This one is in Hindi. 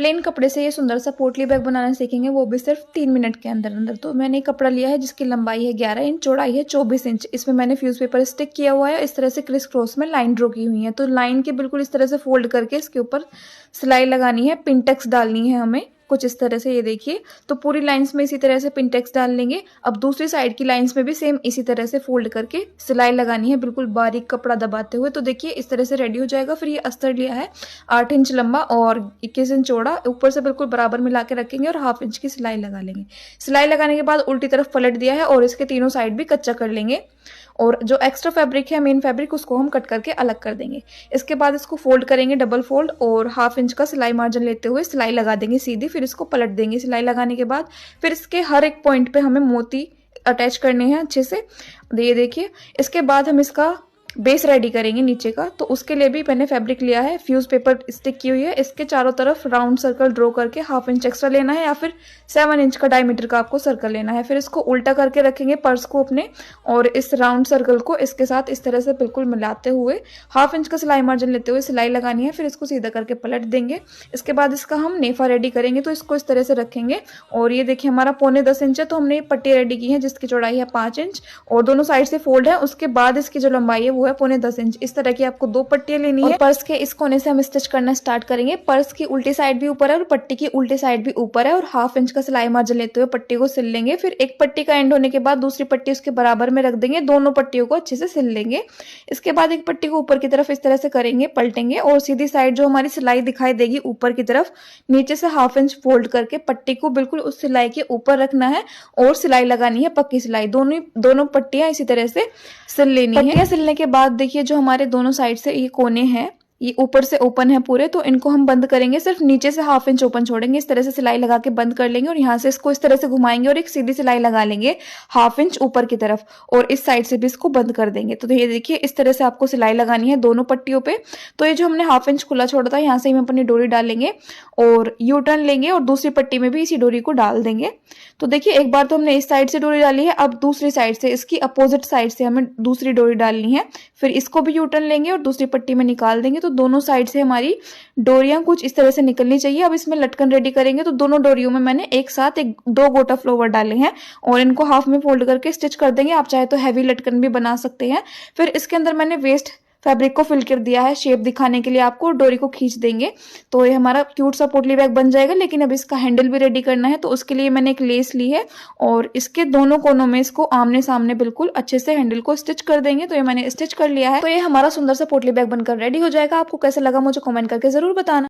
प्लेन कपड़े से ये सुंदर सा पोटली बैग बनाना सीखेंगे, वो भी सिर्फ 3 मिनट के अंदर अंदर। तो मैंने एक कपड़ा लिया है जिसकी लंबाई है 11 इंच, चौड़ाई है 24 इंच। इसमें मैंने फ्यूज पेपर स्टिक किया हुआ है, इस तरह से क्रिस क्रॉस में लाइन ड्रॉ की हुई है। तो लाइन के बिल्कुल इस तरह से फोल्ड करके इसके ऊपर सिलाई लगानी है, पिनटेक्स डालनी है हमें कुछ इस तरह से। ये देखिए, तो पूरी लाइंस में इसी तरह से पिनटेक्स डाल लेंगे। अब दूसरी साइड की लाइंस में भी सेम इसी तरह से फोल्ड करके सिलाई लगानी है, बिल्कुल बारीक कपड़ा दबाते हुए। तो देखिए इस तरह से रेडी हो जाएगा। फिर ये अस्तर लिया है 8 इंच लंबा और 21 इंच चौड़ा, ऊपर से बिल्कुल बराबर मिला के रखेंगे और ½ इंच की सिलाई लगा लेंगे। सिलाई लगाने के बाद उल्टी तरफ पलट दिया है और इसके तीनों साइड भी कच्चा कर लेंगे। और जो एक्स्ट्रा फैब्रिक है, मेन फैब्रिक, उसको हम कट करके अलग कर देंगे। इसके बाद इसको फोल्ड करेंगे डबल फोल्ड और ½ इंच का सिलाई मार्जिन लेते हुए सिलाई लगा देंगे सीधी। फिर इसको पलट देंगे। सिलाई लगाने के बाद फिर इसके हर एक पॉइंट पे हमें मोती अटैच करने हैं अच्छे से। ये देखिए, इसके बाद हम इसका बेस रेडी करेंगे नीचे का। तो उसके लिए भी मैंने फैब्रिक लिया है, फ्यूज पेपर स्टिक की हुई है। इसके चारों तरफ राउंड सर्कल ड्रॉ करके ½ इंच एक्स्ट्रा लेना है या फिर 7 इंच का डायमीटर का आपको सर्कल लेना है। फिर इसको उल्टा करके रखेंगे पर्स को अपने, और इस राउंड सर्कल को इसके साथ इस तरह से बिल्कुल मिलाते हुए ½ इंच का सिलाई मार्जिन लेते हुए सिलाई लगानी है। फिर इसको सीधा करके पलट देंगे। इसके बाद इसका हम नेफा रेडी करेंगे। तो इसको इस तरह से रखेंगे और ये देखिए हमारा 0.25 इंच है। तो हमने पट्टी रेडी की है जिसकी चौड़ाई है 5 इंच और दोनों साइड से फोल्ड है। उसके बाद इसकी जो लंबाई है वो है 0.10 इंच। इस तरह की आपको 2 पट्टियां लेनी है। पर्स के इस कोने से हम स्टिच करना स्टार्ट करेंगे। पर्स की उल्टी साइड भी ऊपर है और पट्टी की उल्टी साइड भी ऊपर है और ½ इंच का सिलाई मार्जिन लेते हुए पट्टी को सिल लेंगे। फिर एक पट्टी का एंड होने के बाद दूसरी पट्टी उसके बराबर में रख देंगे, दोनों पट्टियों को अच्छे से सिल लेंगे। इसके बाद एक पट्टी को ऊपर की तरफ इस तरह से करेंगे, पलटेंगे और सीधी साइड जो हमारी सिलाई दिखाई देगी ऊपर की तरफ, नीचे से ½ इंच फोल्ड करके पट्टी को बिल्कुल उस सिलाई के ऊपर रखना है और सिलाई लगानी है पक्की सिलाई। दोनों पट्टियां इसी तरह से सिल लेनी है। पट्टियां सिलने के बाद देखिए जो हमारे दोनों साइड से ये कोने हैं, ये ऊपर से ओपन है पूरे, तो इनको हम बंद करेंगे। सिर्फ नीचे से ½ इंच ओपन छोड़ेंगे। इस तरह से सिलाई लगा के बंद कर लेंगे और यहाँ से इसको इस तरह से घुमाएंगे और एक सीधी सिलाई लगा लेंगे ½ इंच ऊपर की तरफ और इस साइड से भी इसको बंद कर देंगे। तो ये देखिए इस तरह से आपको सिलाई लगानी है दोनों पट्टियों पे। तो ये जो हमने ½ इंच खुला छोड़ा था, यहाँ से हम अपनी डोरी डालेंगे और यू टर्न लेंगे और दूसरी पट्टी में भी इसी डोरी को डाल देंगे। तो देखिए एक बार तो हमने इस साइड से डोरी डाली है, अब दूसरी साइड से, इसकी अपोजिट साइड से हमें दूसरी डोरी डालनी है। फिर इसको भी यू टर्न लेंगे और दूसरी पट्टी में निकाल देंगे। तो दोनों साइड से हमारी डोरियां कुछ इस तरह से निकलनी चाहिए। अब इसमें लटकन रेडी करेंगे। तो दोनों डोरियों में मैंने एक साथ 2 गोटा फ्लावर डाले हैं और इनको हाफ में फोल्ड करके स्टिच कर देंगे। आप चाहे तो हैवी लटकन भी बना सकते हैं। फिर इसके अंदर मैंने वेस्ट फैब्रिक को फिल कर दिया है शेप दिखाने के लिए आपको, डोरी को खींच देंगे। तो ये हमारा क्यूट सा पोटली बैग बन जाएगा। लेकिन अब इसका हैंडल भी रेडी करना है। तो उसके लिए मैंने एक लेस ली है और इसके दोनों कोनों में इसको आमने सामने बिल्कुल अच्छे से हैंडल को स्टिच कर देंगे। तो ये मैंने स्टिच कर लिया है। तो ये हमारा सुंदर सा पोटली बैग बनकर रेडी हो जाएगा। आपको कैसा लगा मुझे कमेंट करके जरूर बताना।